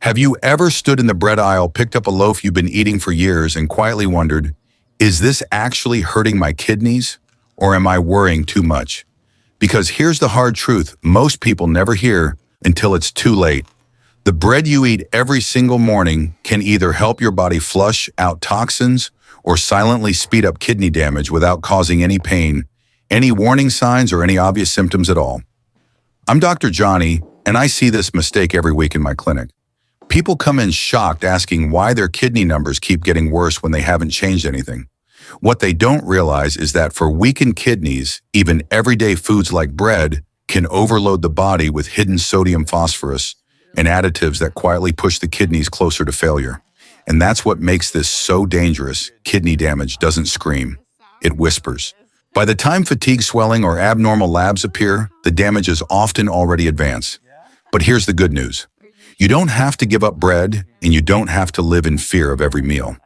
Have you ever stood in the bread aisle, picked up a loaf you've been eating for years, and quietly wondered, is this actually hurting my kidneys, or am I worrying too much? Because here's the hard truth most people never hear until it's too late. The bread you eat every single morning can either help your body flush out toxins or silently speed up kidney damage without causing any pain, any warning signs, or any obvious symptoms at all. I'm Dr. Johnny, and I see this mistake every week in my clinic. People come in shocked asking why their kidney numbers keep getting worse when they haven't changed anything. What they don't realize is that for weakened kidneys, even everyday foods like bread can overload the body with hidden sodium phosphorus and additives that quietly push the kidneys closer to failure. And that's what makes this so dangerous. Kidney damage doesn't scream, it whispers. By the time fatigue, swelling, or abnormal labs appear, the damage is often already advanced. But here's the good news. You don't have to give up bread, and you don't have to live in fear of every meal.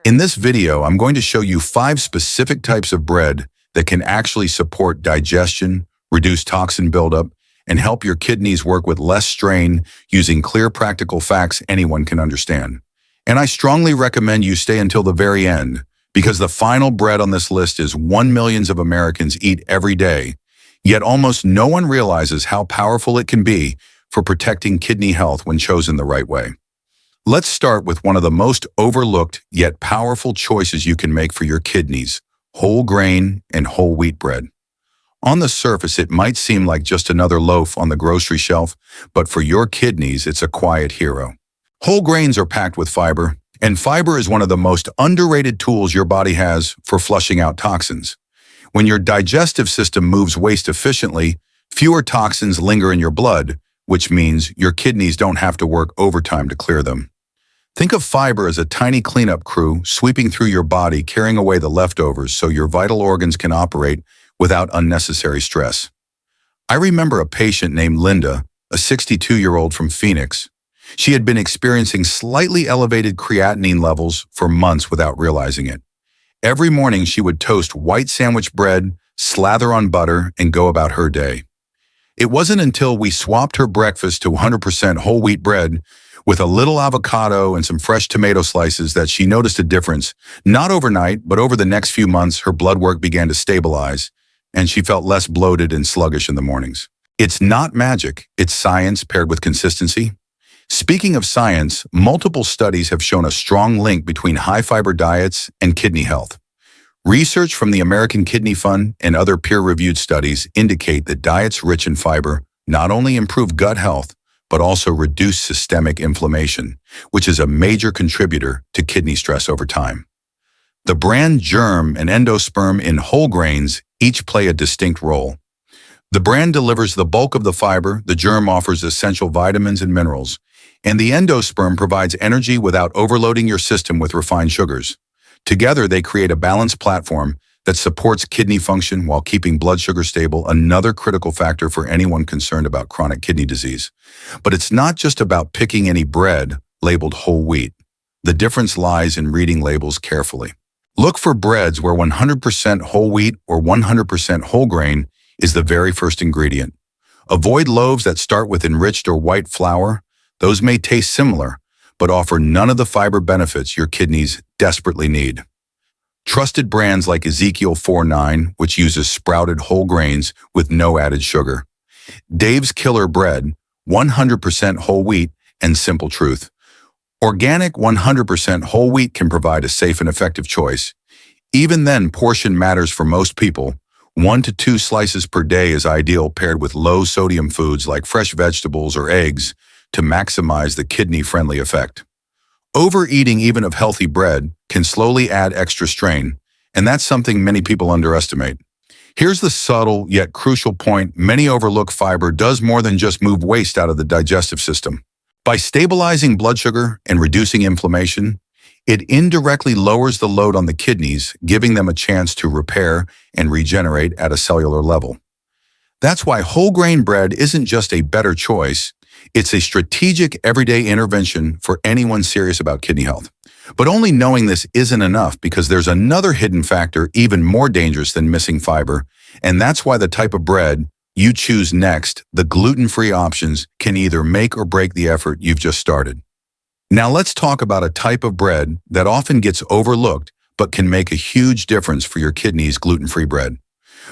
In this video, I'm going to show you 5 specific types of bread that can actually support digestion, reduce toxin buildup, and help your kidneys work with less strain using clear, practical facts anyone can understand. And I strongly recommend you stay until the very end, because the final bread on this list is one millions of Americans eat every day, yet almost no one realizes how powerful it can be for protecting kidney health when chosen the right way. Let's start with one of the most overlooked yet powerful choices you can make for your kidneys: whole grain and whole wheat bread. On the surface, it might seem like just another loaf on the grocery shelf, but for your kidneys, it's a quiet hero. Whole grains are packed with fiber, and fiber is one of the most underrated tools your body has for flushing out toxins. When your digestive system moves waste efficiently, fewer toxins linger in your blood, which means your kidneys don't have to work overtime to clear them. Think of fiber as a tiny cleanup crew sweeping through your body, carrying away the leftovers so your vital organs can operate without unnecessary stress. I remember a patient named Linda, a 62-year-old from Phoenix. She had been experiencing slightly elevated creatinine levels for months without realizing it. Every morning she would toast white sandwich bread, slather on butter, and go about her day. It wasn't until we swapped her breakfast to 100% whole wheat bread with a little avocado and some fresh tomato slices that she noticed a difference. Not overnight, but over the next few months, her blood work began to stabilize, and she felt less bloated and sluggish in the mornings. It's not magic, it's science paired with consistency. Speaking of science, multiple studies have shown a strong link between high-fiber diets and kidney health. Research from the American Kidney Fund and other peer-reviewed studies indicate that diets rich in fiber not only improve gut health, but also reduce systemic inflammation, which is a major contributor to kidney stress over time. The brand germ and endosperm in whole grains each play a distinct role. The brand delivers the bulk of the fiber, the germ offers essential vitamins and minerals, and the endosperm provides energy without overloading your system with refined sugars. Together, they create a balanced platform that supports kidney function while keeping blood sugar stable, another critical factor for anyone concerned about chronic kidney disease. But it's not just about picking any bread labeled whole wheat. The difference lies in reading labels carefully. Look for breads where 100% whole wheat or 100% whole grain is the very first ingredient. Avoid loaves that start with enriched or white flour. Those may taste similar, but offer none of the fiber benefits your kidneys desperately need. Trusted brands like Ezekiel 4-9, which uses sprouted whole grains with no added sugar. Dave's Killer Bread, 100% whole wheat, and Simple Truth. Organic 100% whole wheat can provide a safe and effective choice. Even then, portion matters for most people. 1 to 2 slices per day is ideal, paired with low-sodium foods like fresh vegetables or eggs to maximize the kidney-friendly effect. Overeating even of healthy bread can slowly add extra strain, and that's something many people underestimate. Here's the subtle yet crucial point: many overlook fiber does more than just move waste out of the digestive system. By stabilizing blood sugar and reducing inflammation, it indirectly lowers the load on the kidneys, giving them a chance to repair and regenerate at a cellular level. That's why whole grain bread isn't just a better choice, it's a strategic everyday intervention for anyone serious about kidney health. But only knowing this isn't enough, because there's another hidden factor even more dangerous than missing fiber, and that's why the type of bread you choose next, the gluten-free options can either make or break the effort you've just started. Now let's talk about a type of bread that often gets overlooked but can make a huge difference for your kidneys: gluten-free bread.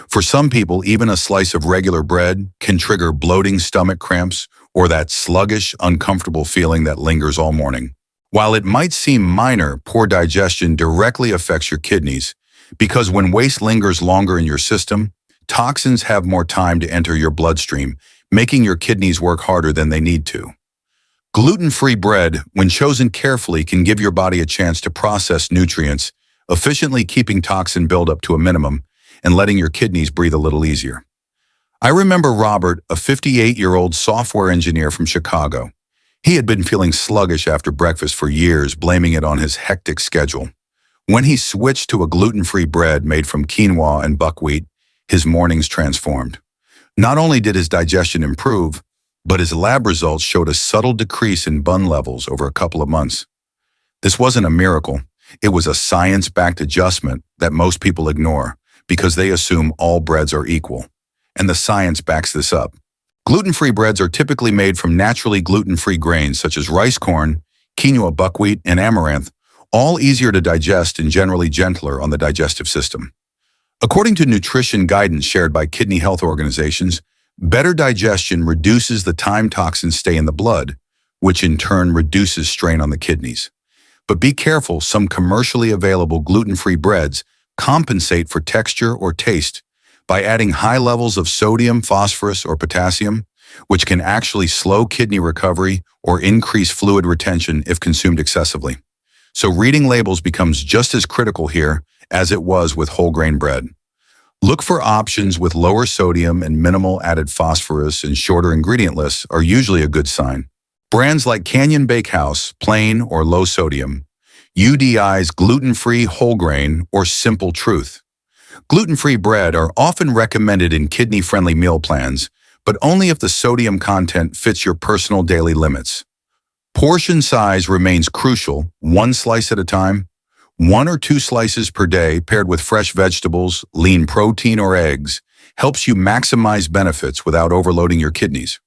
For some people, even a slice of regular bread can trigger bloating, stomach cramps, or that sluggish, uncomfortable feeling that lingers all morning. While it might seem minor, poor digestion directly affects your kidneys, because when waste lingers longer in your system, toxins have more time to enter your bloodstream, making your kidneys work harder than they need to. Gluten-free bread, when chosen carefully, can give your body a chance to process nutrients, efficiently keeping toxin buildup to a minimum and letting your kidneys breathe a little easier. I remember Robert, a 58-year-old software engineer from Chicago. He had been feeling sluggish after breakfast for years, blaming it on his hectic schedule. When he switched to a gluten-free bread made from quinoa and buckwheat, his mornings transformed. Not only did his digestion improve, but his lab results showed a subtle decrease in bun levels over a couple of months. This wasn't a miracle. It was a science-backed adjustment that most people ignore because they assume all breads are equal. And the science backs this up. Gluten-free breads are typically made from naturally gluten-free grains such as rice corn, quinoa, buckwheat, and amaranth, all easier to digest and generally gentler on the digestive system. According to nutrition guidance shared by kidney health organizations, better digestion reduces the time toxins stay in the blood, which in turn reduces strain on the kidneys. But be careful, some commercially available gluten-free breads compensate for texture or taste by adding high levels of sodium, phosphorus, or potassium, which can actually slow kidney recovery or increase fluid retention if consumed excessively. So reading labels becomes just as critical here as it was with whole grain bread. Look for options with lower sodium and minimal added phosphorus, and shorter ingredient lists are usually a good sign. Brands like Canyon Bakehouse, plain or low sodium, UDI's gluten-free whole grain, or Simple Truth. Gluten-free bread are often recommended in kidney-friendly meal plans, but only if the sodium content fits your personal daily limits. Portion size remains crucial, one slice at a time. 1 or 2 slices per day paired with fresh vegetables, lean protein, or eggs helps you maximize benefits without overloading your kidneys.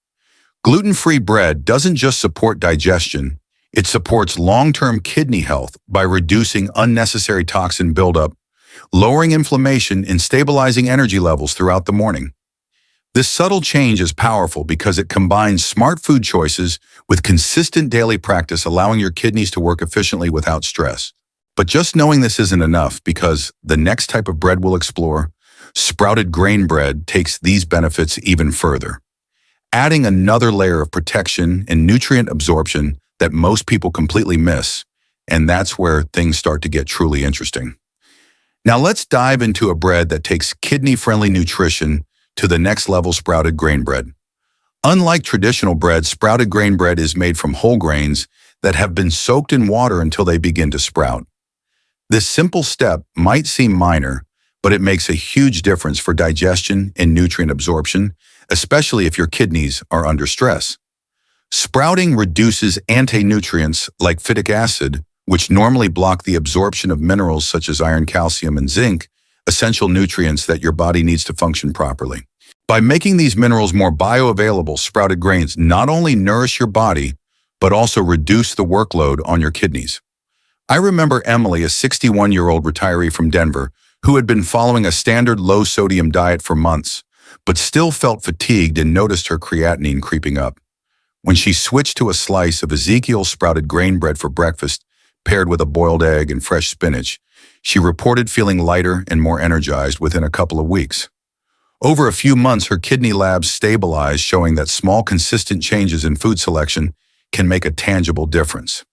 Gluten-free bread doesn't just support digestion, it supports long-term kidney health by reducing unnecessary toxin buildup, lowering inflammation, and stabilizing energy levels throughout the morning. This subtle change is powerful because it combines smart food choices with consistent daily practice, allowing your kidneys to work efficiently without stress. But just knowing this isn't enough, because the next type of bread we'll explore, sprouted grain bread, takes these benefits even further, adding another layer of protection and nutrient absorption that most people completely miss, and that's where things start to get truly interesting. Now let's dive into a bread that takes kidney-friendly nutrition to the next level: sprouted grain bread. Unlike traditional bread, sprouted grain bread is made from whole grains that have been soaked in water until they begin to sprout. This simple step might seem minor, but it makes a huge difference for digestion and nutrient absorption, especially if your kidneys are under stress. Sprouting reduces anti-nutrients like phytic acid, which normally block the absorption of minerals such as iron, calcium, and zinc, essential nutrients that your body needs to function properly. By making these minerals more bioavailable, sprouted grains not only nourish your body, but also reduce the workload on your kidneys. I remember Emily, a 61-year-old retiree from Denver, who had been following a standard low-sodium diet for months, but still felt fatigued and noticed her creatinine creeping up. When she switched to a slice of Ezekiel sprouted grain bread for breakfast, paired with a boiled egg and fresh spinach, she reported feeling lighter and more energized within a couple of weeks. Over a few months, her kidney labs stabilized, showing that small, consistent changes in food selection can make a tangible difference.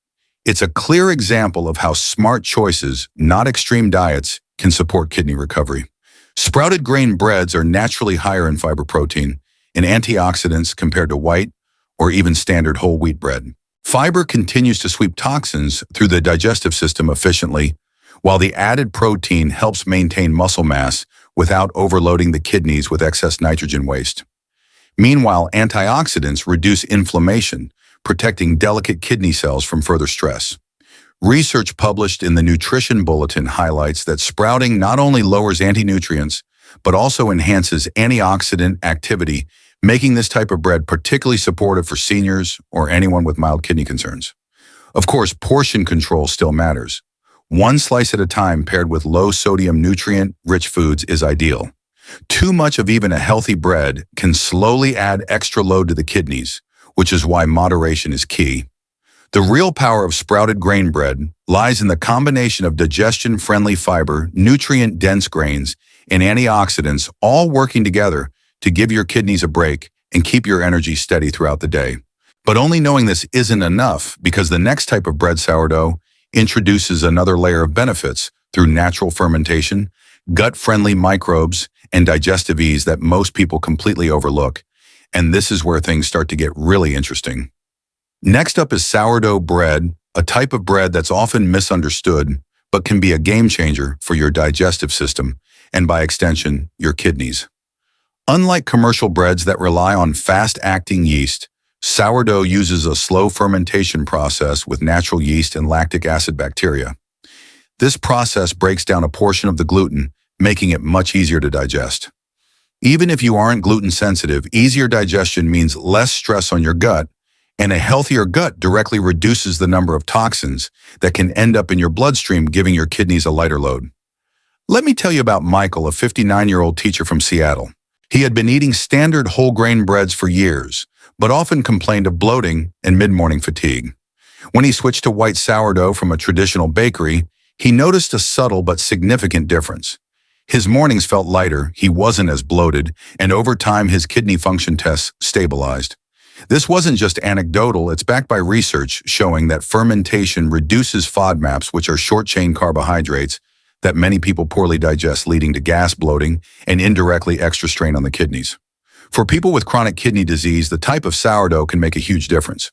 It's a clear example of how smart choices, not extreme diets, can support kidney recovery. Sprouted grain breads are naturally higher in fiber, protein, and antioxidants compared to white or even standard whole wheat bread. Fiber continues to sweep toxins through the digestive system efficiently, while the added protein helps maintain muscle mass without overloading the kidneys with excess nitrogen waste. Meanwhile, antioxidants reduce inflammation, protecting delicate kidney cells from further stress. Research published in the Nutrition Bulletin highlights that sprouting not only lowers anti-nutrients, but also enhances antioxidant activity, making this type of bread particularly supportive for seniors or anyone with mild kidney concerns. Of course, portion control still matters. One slice at a time paired with low-sodium nutrient-rich foods is ideal. Too much of even a healthy bread can slowly add extra load to the kidneys, which is why moderation is key. The real power of sprouted grain bread lies in the combination of digestion-friendly fiber, nutrient-dense grains, and antioxidants all working together to give your kidneys a break and keep your energy steady throughout the day. But only knowing this isn't enough, because the next type of bread, sourdough, introduces another layer of benefits through natural fermentation, gut-friendly microbes, and digestive ease that most people completely overlook. And this is where things start to get really interesting. Next up is sourdough bread, a type of bread that's often misunderstood, but can be a game changer for your digestive system and, by extension, your kidneys. Unlike commercial breads that rely on fast-acting yeast, sourdough uses a slow fermentation process with natural yeast and lactic acid bacteria. This process breaks down a portion of the gluten, making it much easier to digest. Even if you aren't gluten sensitive, easier digestion means less stress on your gut, and a healthier gut directly reduces the number of toxins that can end up in your bloodstream, giving your kidneys a lighter load. Let me tell you about Michael, a 59-year-old teacher from Seattle. He had been eating standard whole grain breads for years, but often complained of bloating and mid-morning fatigue. When he switched to white sourdough from a traditional bakery, he noticed a subtle but significant difference. His mornings felt lighter, he wasn't as bloated, and over time his kidney function tests stabilized. This wasn't just anecdotal, it's backed by research showing that fermentation reduces FODMAPs, which are short-chain carbohydrates that many people poorly digest, leading to gas, bloating, and indirectly extra strain on the kidneys. For people with chronic kidney disease, the type of sourdough can make a huge difference.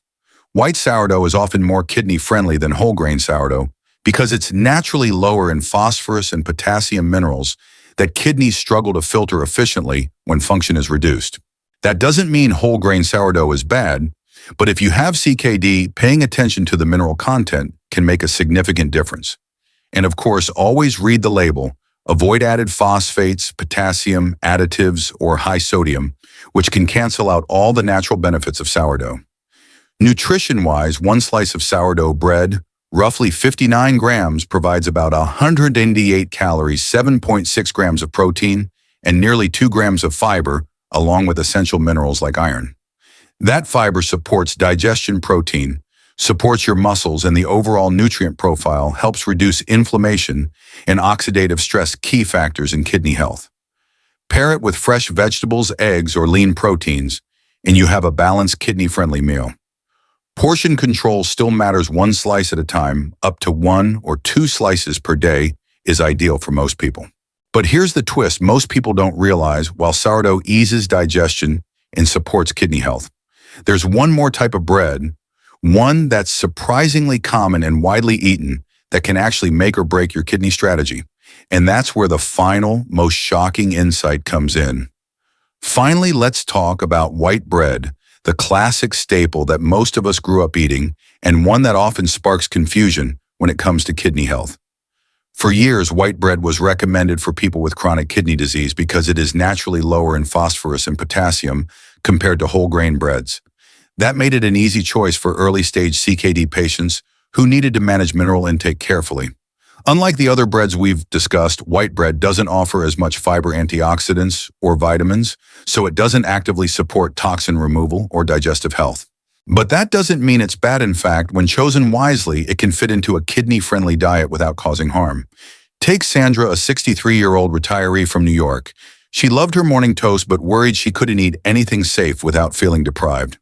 White sourdough is often more kidney-friendly than whole grain sourdough because it's naturally lower in phosphorus and potassium minerals that kidneys struggle to filter efficiently when function is reduced. That doesn't mean whole grain sourdough is bad, but if you have CKD, paying attention to the mineral content can make a significant difference. And of course, always read the label. Avoid added phosphates, potassium, additives, or high sodium, which can cancel out all the natural benefits of sourdough. Nutrition-wise, one slice of sourdough bread, roughly 59 grams, provides about 188 calories, 7.6 grams of protein, and nearly 2 grams of fiber, along with essential minerals like iron. That fiber supports digestion, protein, supports your muscles, and the overall nutrient profile helps reduce inflammation and oxidative stress, key factors in kidney health. Pair it with fresh vegetables, eggs, or lean proteins, and you have a balanced, kidney-friendly meal. Portion control still matters. One slice at a time, up to 1 or 2 slices per day is ideal for most people. But here's the twist most people don't realize: while sourdough eases digestion and supports kidney health, there's one more type of bread, one that's surprisingly common and widely eaten, that can actually make or break your kidney strategy. And that's where the final, most shocking insight comes in. Finally, let's talk about white bread, the classic staple that most of us grew up eating, and one that often sparks confusion when it comes to kidney health. For years, white bread was recommended for people with chronic kidney disease because it is naturally lower in phosphorus and potassium compared to whole grain breads. That made it an easy choice for early-stage CKD patients who needed to manage mineral intake carefully. Unlike the other breads we've discussed, white bread doesn't offer as much fiber, antioxidants, or vitamins, so it doesn't actively support toxin removal or digestive health. But that doesn't mean it's bad. In fact, when chosen wisely, it can fit into a kidney-friendly diet without causing harm. Take Sandra, a 63-year-old retiree from New York. She loved her morning toast but worried she couldn't eat anything safe without feeling deprived.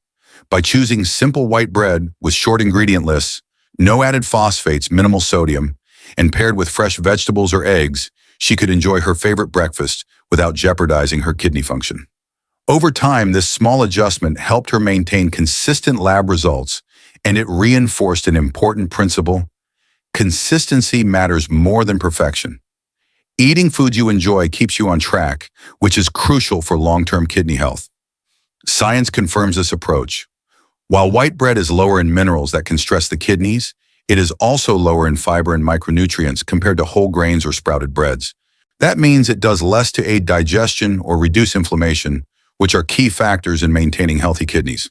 By choosing simple white bread with short ingredient lists, no added phosphates, minimal sodium, and paired with fresh vegetables or eggs, she could enjoy her favorite breakfast without jeopardizing her kidney function. Over time, this small adjustment helped her maintain consistent lab results, and it reinforced an important principle: consistency matters more than perfection. Eating foods you enjoy keeps you on track, which is crucial for long-term kidney health. Science confirms this approach. While white bread is lower in minerals that can stress the kidneys, it is also lower in fiber and micronutrients compared to whole grains or sprouted breads. That means it does less to aid digestion or reduce inflammation, which are key factors in maintaining healthy kidneys.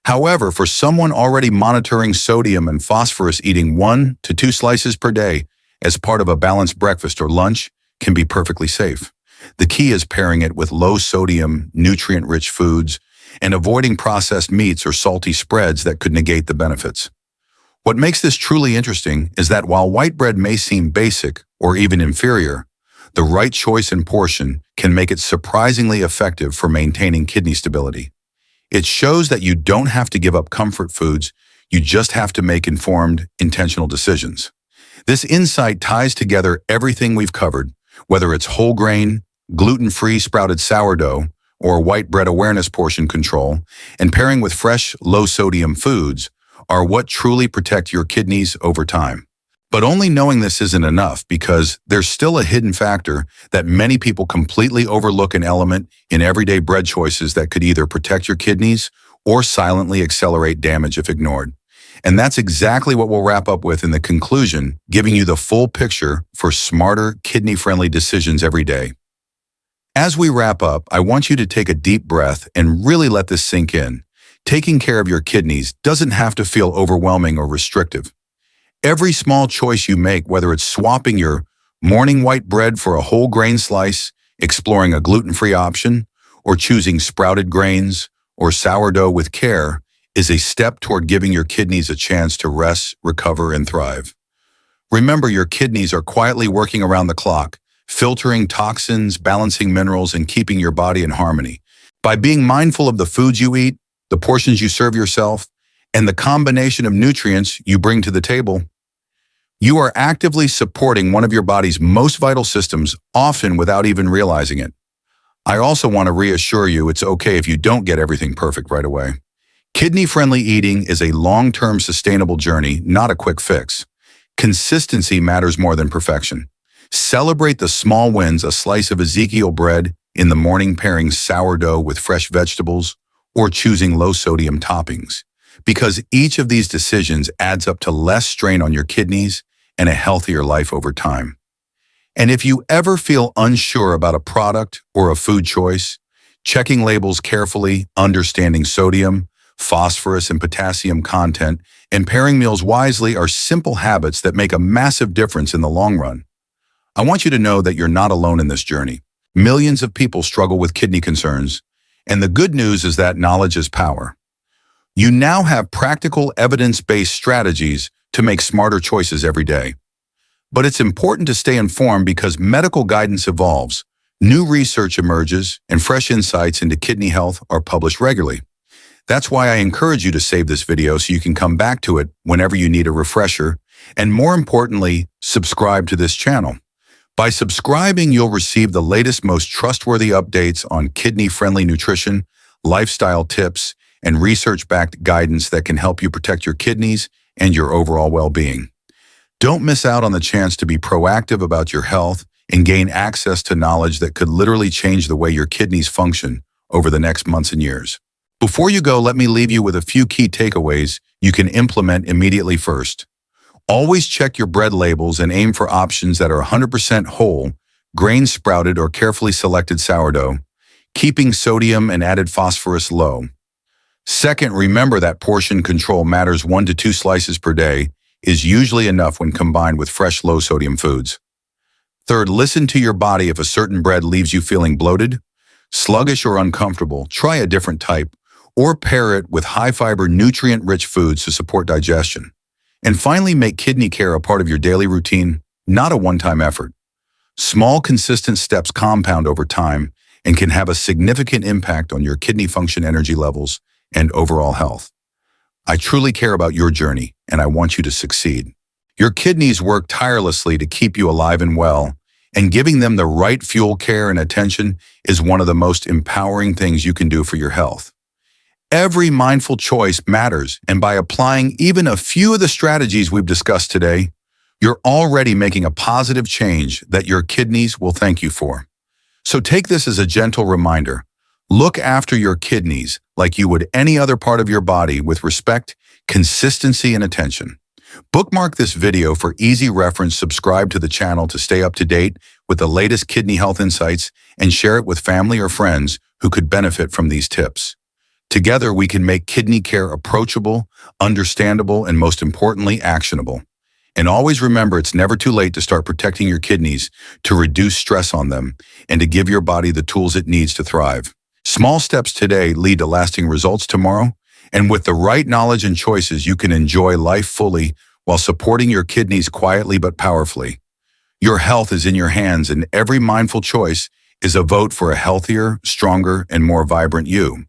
However, for someone already monitoring sodium and phosphorus, eating 1 to 2 slices per day as part of a balanced breakfast or lunch can be perfectly safe. The key is pairing it with low-sodium, nutrient-rich foods and avoiding processed meats or salty spreads that could negate the benefits. What makes this truly interesting is that while white bread may seem basic or even inferior, the right choice and portion can make it surprisingly effective for maintaining kidney stability. It shows that you don't have to give up comfort foods, you just have to make informed, intentional decisions. This insight ties together everything we've covered, whether it's whole grain, gluten-free sprouted sourdough, or white bread awareness portion control, and pairing with fresh, low-sodium foods are what truly protect your kidneys over time. But only knowing this isn't enough, because there's still a hidden factor that many people completely overlook, an element in everyday bread choices that could either protect your kidneys or silently accelerate damage if ignored. And that's exactly what we'll wrap up with in the conclusion, giving you the full picture for smarter, kidney-friendly decisions every day. As we wrap up, I want you to take a deep breath and really let this sink in. Taking care of your kidneys doesn't have to feel overwhelming or restrictive. Every small choice you make, whether it's swapping your morning white bread for a whole grain slice, exploring a gluten-free option, or choosing sprouted grains or sourdough with care, is a step toward giving your kidneys a chance to rest, recover, and thrive. Remember, your kidneys are quietly working around the clock, filtering toxins, balancing minerals, and keeping your body in harmony. By being mindful of the foods you eat, the portions you serve yourself, and the combination of nutrients you bring to the table, you are actively supporting one of your body's most vital systems, often without even realizing it. I also want to reassure you it's okay if you don't get everything perfect right away. Kidney-friendly eating is a long-term sustainable journey, not a quick fix. Consistency matters more than perfection. Celebrate the small wins, a slice of Ezekiel bread in the morning, pairing sourdough with fresh vegetables, or choosing low-sodium toppings, because each of these decisions adds up to less strain on your kidneys and a healthier life over time. And if you ever feel unsure about a product or a food choice, checking labels carefully, understanding sodium, phosphorus, and potassium content, and pairing meals wisely are simple habits that make a massive difference in the long run. I want you to know that you're not alone in this journey. Millions of people struggle with kidney concerns, and the good news is that knowledge is power. You now have practical, evidence-based strategies to make smarter choices every day. But it's important to stay informed, because medical guidance evolves, new research emerges, and fresh insights into kidney health are published regularly. That's why I encourage you to save this video so you can come back to it whenever you need a refresher, and more importantly, subscribe to this channel. By subscribing, you'll receive the latest, most trustworthy updates on kidney-friendly nutrition, lifestyle tips, and research-backed guidance that can help you protect your kidneys and your overall well-being. Don't miss out on the chance to be proactive about your health and gain access to knowledge that could literally change the way your kidneys function over the next months and years. Before you go, let me leave you with a few key takeaways you can implement immediately. First, always check your bread labels and aim for options that are 100% whole, grain sprouted, or carefully selected sourdough, keeping sodium and added phosphorus low. Second, remember that portion control matters. 1 to 2 slices per day is usually enough when combined with fresh, low-sodium foods. Third, listen to your body. If a certain bread leaves you feeling bloated, sluggish, or uncomfortable, try a different type, or pair it with high-fiber, nutrient-rich foods to support digestion. And finally, make kidney care a part of your daily routine, not a one-time effort. Small, consistent steps compound over time and can have a significant impact on your kidney function, energy levels, and overall health. I truly care about your journey, and I want you to succeed. Your kidneys work tirelessly to keep you alive and well, and giving them the right fuel, care, and attention is one of the most empowering things you can do for your health. Every mindful choice matters, and by applying even a few of the strategies we've discussed today, you're already making a positive change that your kidneys will thank you for. So take this as a gentle reminder. Look after your kidneys like you would any other part of your body, with respect, consistency, and attention. Bookmark this video for easy reference, subscribe to the channel to stay up to date with the latest kidney health insights, and share it with family or friends who could benefit from these tips. Together, we can make kidney care approachable, understandable, and most importantly, actionable. And always remember, it's never too late to start protecting your kidneys, to reduce stress on them, and to give your body the tools it needs to thrive. Small steps today lead to lasting results tomorrow, and with the right knowledge and choices, you can enjoy life fully while supporting your kidneys quietly but powerfully. Your health is in your hands, and every mindful choice is a vote for a healthier, stronger, and more vibrant you.